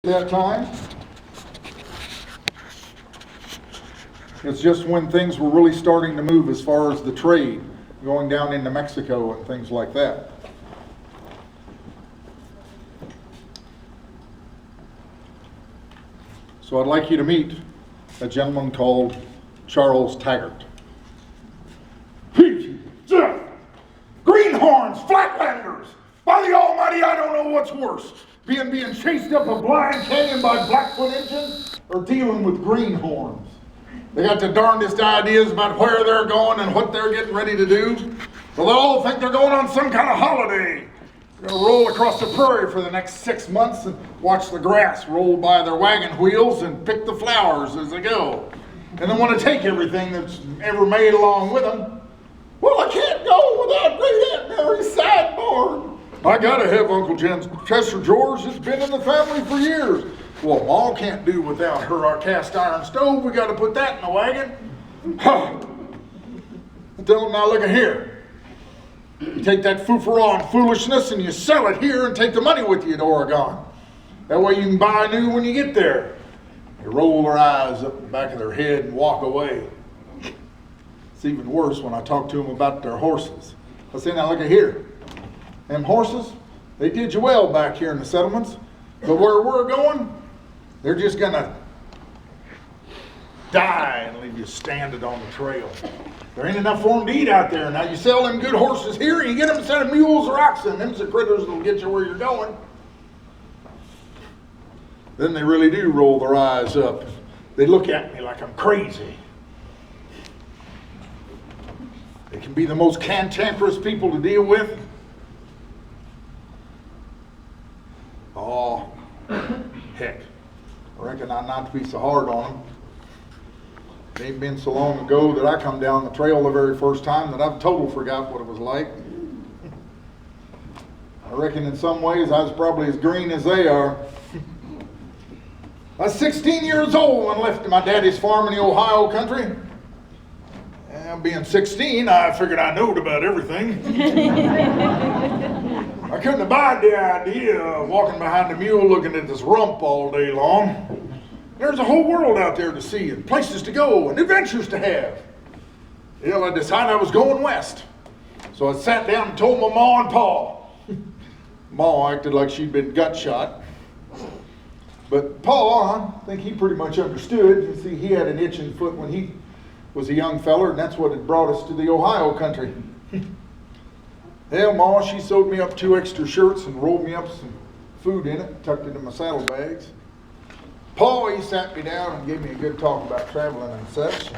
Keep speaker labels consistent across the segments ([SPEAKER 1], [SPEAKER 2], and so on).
[SPEAKER 1] That time. It's just when things were really starting to move as far as the trade, going down into Mexico and things like that. So I'd like you to meet a gentleman called Charles Taggart. Jeff! Greenhorns, Flatlanders! By the Almighty, I don't know what's worse. Being chased up a blind canyon by Blackfoot Indians or dealing with greenhorns. They got the darndest ideas about where they're going and what they're getting ready to do. So they all think they're going on some kind of holiday. They're going to roll across the prairie for the next 6 months and watch the grass roll by their wagon wheels and pick the flowers as they go. And they want to take everything that's ever made along with them. Well, I can't go without Great Aunt Mary's sideboard. I gotta have Uncle Chester George. It's been in the family for years. Well, Ma can't do without her cast iron stove. We gotta put that in the wagon. Huh. Now look at here. You take that foofaroo foolishness and you sell it here and take the money with you to Oregon. That way you can buy new when you get there. They roll their eyes up the back of their head and walk away. It's even worse when I talk to them about their horses. I say, now look at here. Them horses, they did you well back here in the settlements. But where we're going, they're just gonna die and leave you stranded on the trail. There ain't enough for them to eat out there. Now you sell them good horses here, and you get them a set of mules or oxen. Them's the critters that'll get you where you're going. Then they really do roll their eyes up. They look at me like I'm crazy. They can be the most cantankerous people to deal with. Oh, heck. I reckon I not to be so hard on them. It ain't been so long ago that I come down the trail the very first time that I've totally forgot what it was like. I reckon in some ways I was probably as green as they are. I was 16 years old when I left my daddy's farm in the Ohio country. And being 16, I figured I knowed about everything. I couldn't abide the idea of walking behind a mule looking at this rump all day long. There's a whole world out there to see and places to go and adventures to have. Well, I decided I was going west. So I sat down and told my ma and pa. Ma acted like she'd been gut shot. But pa, I think he pretty much understood. You see, he had an itching foot when he was a young feller, and that's what had brought us to the Ohio country. Hell, Ma, she sewed me up 2 extra shirts and rolled me up some food in it, tucked it in my saddlebags. Pa, he sat me down and gave me a good talk about traveling and such.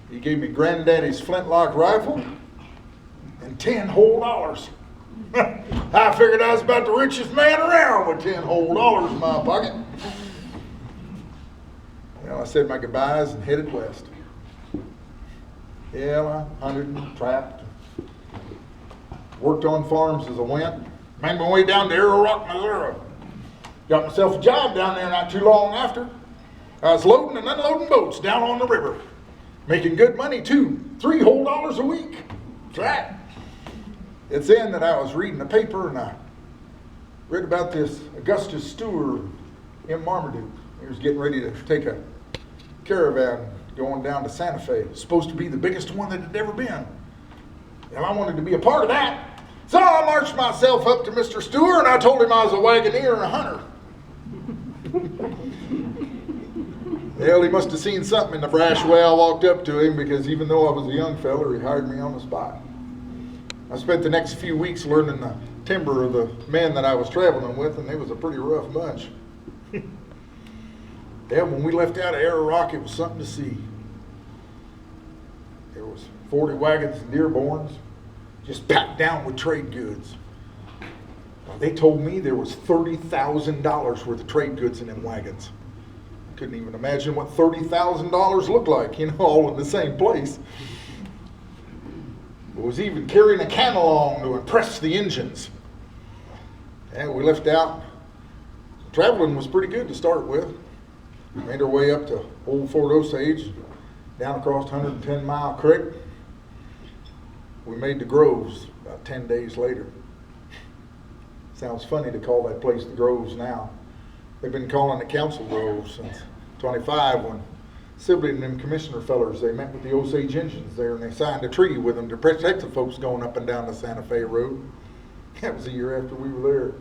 [SPEAKER 1] He gave me Granddaddy's flintlock rifle and 10 whole dollars. I figured I was about the richest man around with 10 whole dollars in my pocket. Well, I said my goodbyes and headed west. Yeah, I hunted and trapped. Worked on farms as I went. Made my way down to Arrow Rock, Missouri. Got myself a job down there not too long after. I was loading and unloading boats down on the river. Making good money too. $3 whole a week. That's right. It's then that I was reading the paper and I read about this Augustus Stewart in Marmaduke. He was getting ready to take a caravan going down to Santa Fe. It's supposed to be the biggest one that had ever been. And I wanted to be a part of that. So I marched myself up to Mr. Stewart and I told him I was a wagoneer and a hunter. Well, he must have seen something in the brash way I walked up to him, because even though I was a young feller, he hired me on the spot. I spent the next few weeks learning the timber of the men that I was traveling with, and they was a pretty rough bunch. Yeah, when we left out of Arrow Rock, it was something to see. There was 40 wagons and Dearborns, just packed down with trade goods. They told me there was $30,000 worth of trade goods in them wagons. I couldn't even imagine what $30,000 looked like, all in the same place. I was even carrying a can along to impress the engines. And we left out. Traveling was pretty good to start with. Made our way up to Old Fort Osage, down across 110 Mile Creek. We made the Groves about 10 days later. Sounds funny to call that place the Groves now. They've been calling it Council Grove since 25 when Sibley and them commissioner fellers, they met with the Osage Indians there and they signed a treaty with them to protect the folks going up and down the Santa Fe Road. That was a year after we were there.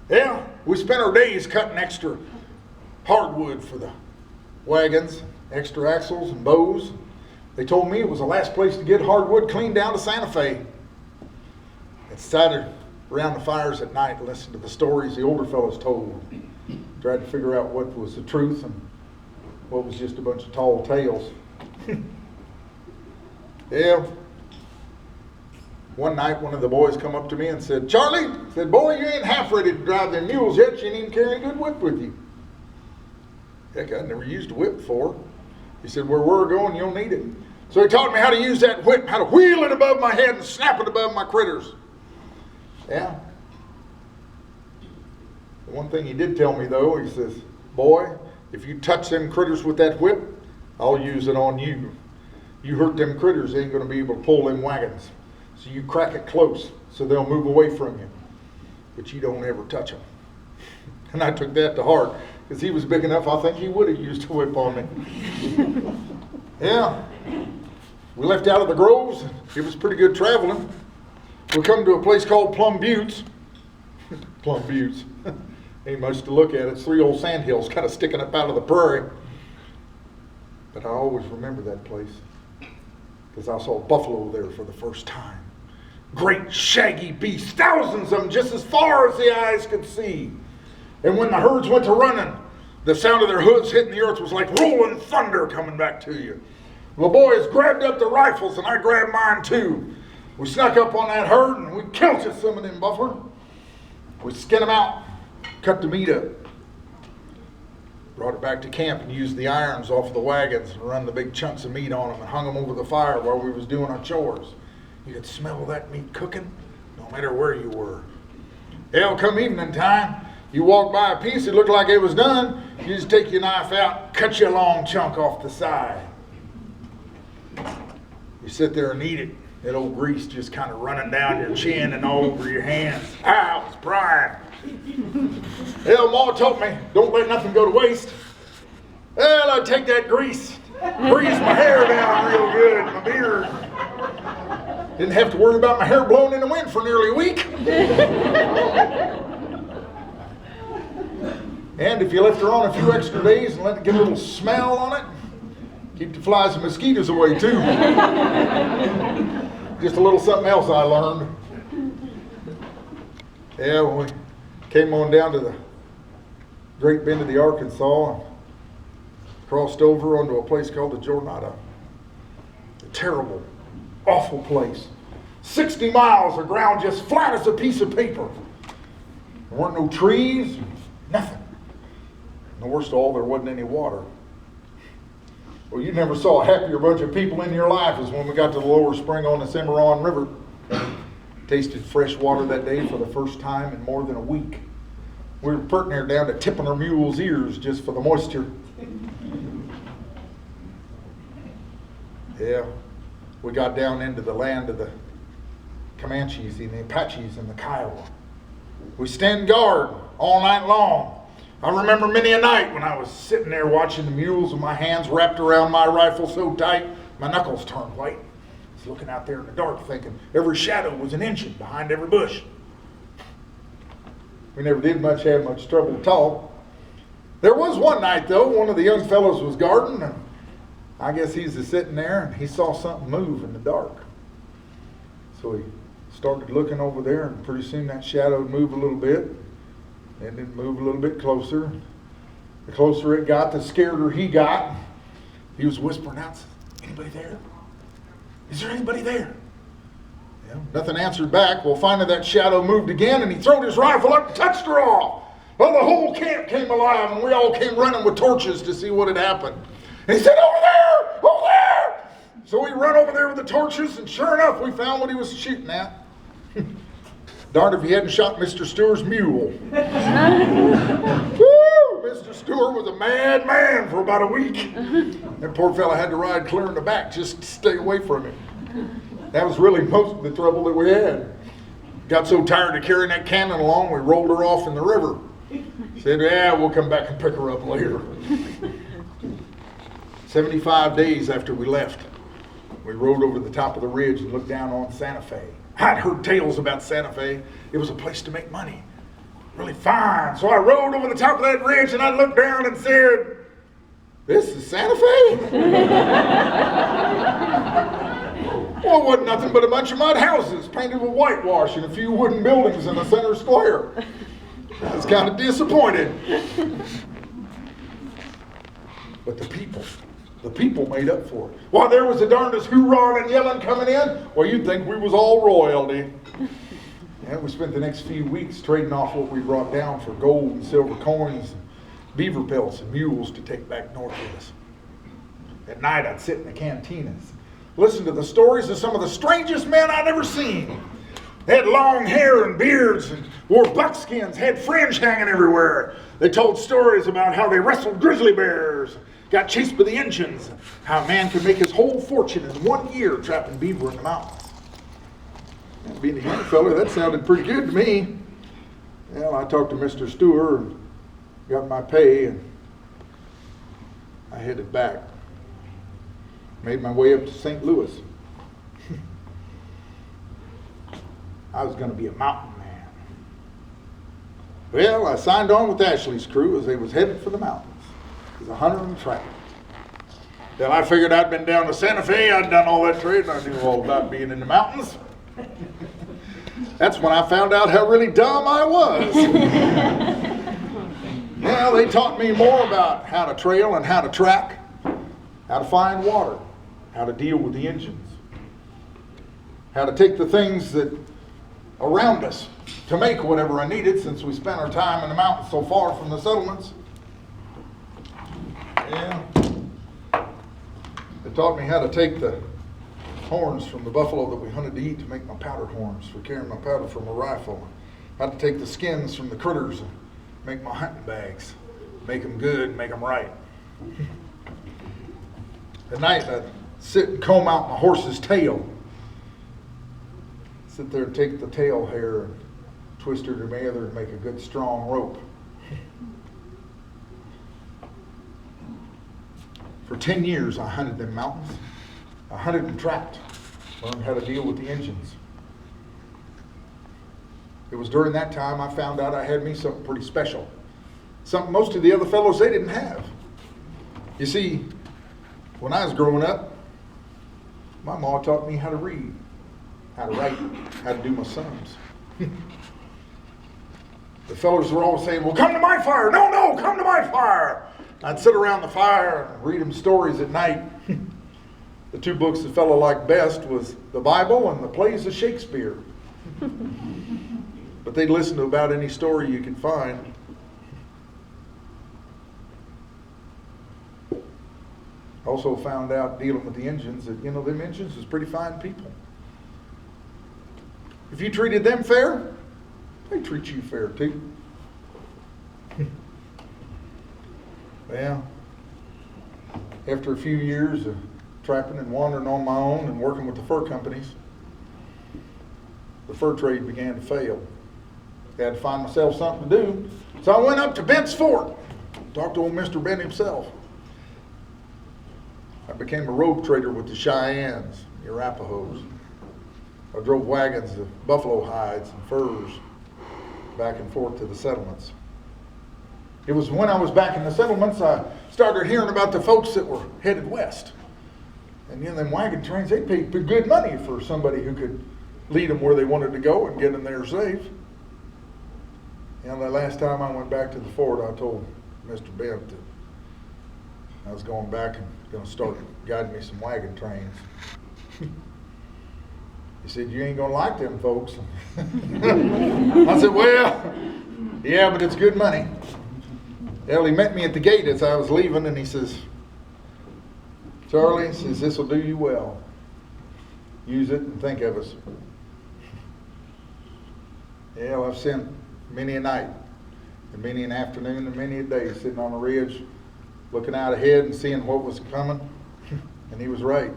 [SPEAKER 1] Yeah, we spent our days cutting extra hardwood for the wagons, extra axles and bows. They told me it was the last place to get hardwood cleaned down to Santa Fe. I decided around the fires at night and listened to the stories the older fellows told. Tried to figure out what was the truth and what was just a bunch of tall tales. Yeah. One night, one of the boys come up to me and said, "Charlie," said, "boy, you ain't half ready to drive them mules yet. You ain't even carry a good whip with you." Heck, I'd never used a whip before. He said, "Where we're going, you'll need it." So he taught me how to use that whip, how to wheel it above my head and snap it above my critters. Yeah. The one thing he did tell me, though, he says, "Boy, if you touch them critters with that whip, I'll use it on you. You hurt them critters, they ain't going to be able to pull them wagons. So you crack it close so they'll move away from you. But you don't ever touch them." And I took that to heart because he was big enough, I think he would have used a whip on me. Yeah. We left out of the Groves. It was pretty good traveling. We come to a place called Plum Buttes. Plum Buttes. Ain't much to look at. It's 3 old sand hills kind of sticking up out of the prairie. But I always remember that place because I saw buffalo there for the first time. Great shaggy beasts, thousands of them just as far as the eyes could see. And when the herds went to running, the sound of their hooves hitting the earth was like rolling thunder coming back to you. The boys grabbed up the rifles and I grabbed mine too. We snuck up on that herd and we killed just some of them buffalo. We skinned them out, cut the meat up, brought it back to camp and used the irons off of the wagons and run the big chunks of meat on them and hung them over the fire while we was doing our chores. You could smell that meat cooking no matter where you were. Hell, come evening time, you walk by a piece, it looked like it was done, you just take your knife out, cut you a long chunk off the side. You sit there and eat it. That old grease just kind of running down your chin and all over your hands. Ah, it was prime. Hell, Ma taught me, don't let nothing go to waste. Well, I'd take that grease, breeze my hair down real good, my beard. Didn't have to worry about my hair blowing in the wind for nearly a week. And if you left her on a few extra days and let it get a little smell on it, keep the flies and mosquitoes away too. Just a little something else I learned. Yeah, when we came on down to the Great Bend of the Arkansas, and crossed over onto a place called the Jornada. A terrible, awful place. 60 miles of ground just flat as a piece of paper. There weren't no trees, nothing. And the worst of all, there wasn't any water. Well, you never saw a happier bunch of people in your life as when we got to the lower spring on the Cimarron River. Tasted fresh water that day for the first time in more than a week. We were putting her down to tipping our mules' ears just for the moisture. Yeah, we got down into the land of the Comanches and the Apaches and the Kiowa. We stand guard all night long. I remember many a night when I was sitting there watching the mules with my hands wrapped around my rifle so tight, my knuckles turned white. I was looking out there in the dark thinking every shadow was an inch behind every bush. We never did have much trouble at all. There was one night though, one of the young fellows was guarding and I guess he's just sitting there and he saw something move in the dark. So he started looking over there and pretty soon that shadow would move a little bit. And it moved a little bit closer. The closer it got, the scareder he got. He was whispering out, "Anybody there? Is there anybody there?" Yeah, nothing answered back. Well, finally that shadow moved again and he threw his rifle up and touched her off. Well, the whole camp came alive and we all came running with torches to see what had happened. And he said, "Over there! Over there!" So we run over there with the torches and sure enough we found what he was shooting at. Darned if he hadn't shot Mr. Stewart's mule. Woo! Mr. Stewart was a mad man for about a week. That poor fella had to ride clear in the back just to stay away from him. That was really most of the trouble that we had. Got so tired of carrying that cannon along, we rolled her off in the river. Said, yeah, we'll come back and pick her up later. 75 days after we left, we rode over the top of the ridge and looked down on Santa Fe. I'd heard tales about Santa Fe. It was a place to make money. Really fine. So I rode over the top of that ridge and I looked down and said, this is Santa Fe? Well, it wasn't nothing but a bunch of mud houses painted with whitewash and a few wooden buildings in the center square. I was kind of disappointed. But the people made up for it. While there was the darndest hoorah and yelling coming in, well, you'd think we was all royalty. And we spent the next few weeks trading off what we brought down for gold and silver coins, and beaver pelts and mules to take back north with us. At night, I'd sit in the cantinas, listen to the stories of some of the strangest men I'd ever seen. They had long hair and beards and wore buckskins, had fringe hanging everywhere. They told stories about how they wrestled grizzly bears, got chased by the Indians, how a man could make his whole fortune in 1 year trapping beaver in the mountains. And being a young fella, that sounded pretty good to me. Well, I talked to Mr. Stewart and got my pay, and I headed back. Made my way up to St. Louis. I was going to be a mountain man. Well, I signed on with Ashley's crew as they was headed for the mountains as a hunter and trapper. Well, I figured I'd been down to Santa Fe, I'd done all that trade, and I knew all about being in the mountains. That's when I found out how really dumb I was. Well, they taught me more about how to trail and how to track, how to find water, how to deal with the Indians, how to take the things that around us to make whatever I needed, since we spent our time in the mountains so far from the settlements. Yeah. They taught me how to take the horns from the buffalo that we hunted to eat to make my powder horns for carrying my powder from a rifle. How to take the skins from the critters and make my hunting bags. Make them good, make them right. At night, I'd sit and comb out my horse's tail. Sit there and take the tail hair and twist her together and make a good strong rope. For 10 years, I hunted them mountains. I hunted and trapped, learned how to deal with the Indians. It was during that time I found out I had me something pretty special. Something most of the other fellows, they didn't have. You see, when I was growing up, my ma taught me how to read, how to write, how to do my sums. The fellows were always saying, well, come to my fire. No, come to my fire. I'd sit around the fire and read them stories at night. The two books the fellow liked best was the Bible and the plays of Shakespeare. But they'd listen to about any story you could find. Also found out dealing with the Indians that, them Indians was pretty fine people. If you treated them fair, they treat you fair too. Well, after a few years of trapping and wandering on my own and working with the fur companies, the fur trade began to fail. I had to find myself something to do. So I went up to Bent's Fort, talked to old Mr. Bent himself. I became a robe trader with the Cheyennes, the Arapahoes. I drove wagons of buffalo hides and furs back and forth to the settlements. It was when I was back in the settlements I started hearing about the folks that were headed west. And them wagon trains, they paid good money for somebody who could lead them where they wanted to go and get them there safe. And the last time I went back to the fort, I told Mr. Bent that I was going back and going to start guiding me some wagon trains. He said, you ain't going to like them folks. I said, well, yeah, but it's good money. Well, he met me at the gate as I was leaving, and he says, Charlie, says, this will do you well. Use it and think of us. Yeah, well, I've spent many a night, and many an afternoon, and many a day sitting on a ridge, looking out ahead and seeing what was coming. And he was right.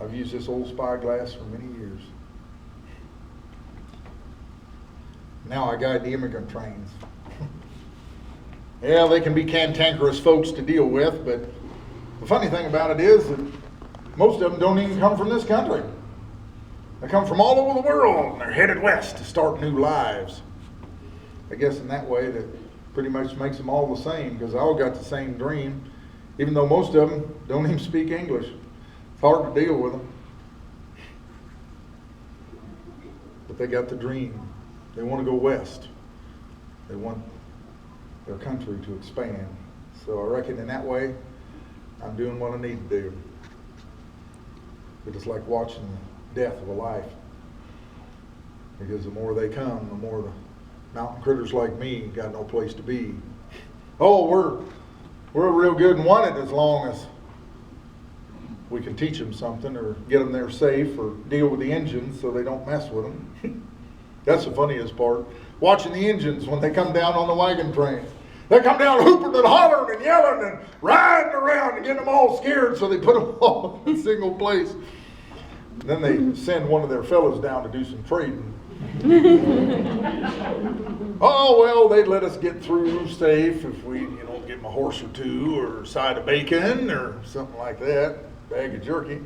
[SPEAKER 1] I've used this old spyglass for many years. Now I guide the immigrant trains. Yeah, they can be cantankerous folks to deal with, but the funny thing about it is that most of them don't even come from this country. They come from all over the world, and they're headed west to start new lives. I guess in that way that pretty much makes them all the same, because I all got the same dream, even though most of them don't even speak English. It's hard to deal with them. But they got the dream. They want to go west. They want their country to expand. So I reckon in that way, I'm doing what I need to do. But it's like watching the death of a life. Because the more they come, the more the mountain critters like me got no place to be. Oh, we're real good and wanted as long as we can teach them something or get them there safe or deal with the engines so they don't mess with them. That's the funniest part. Watching the engines when they come down on the wagon trains. They come down hooping and hollering and yelling and riding around and getting them all scared, so they put them all in a single place. Then they send one of their fellows down to do some trading. Oh, well, they'd let us get through safe if we, get my horse or two or a side of bacon or something like that, bag of jerky.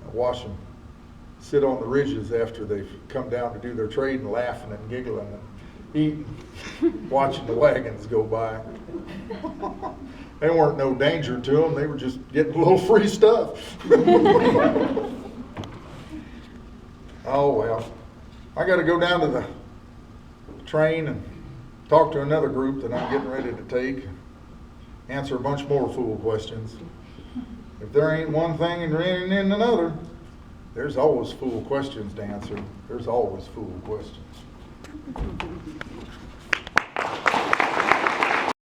[SPEAKER 1] I watch them sit on the ridges after they've come down to do their trading, laughing and giggling and eating, watching the wagons go by. There weren't no danger to them. They were just getting a little free stuff. Oh, well. I got to go down to the train and talk to another group that I'm getting ready to take. Answer a bunch more fool questions. If there ain't one thing and there ain't another, there's always fool questions to answer. There's always fool questions.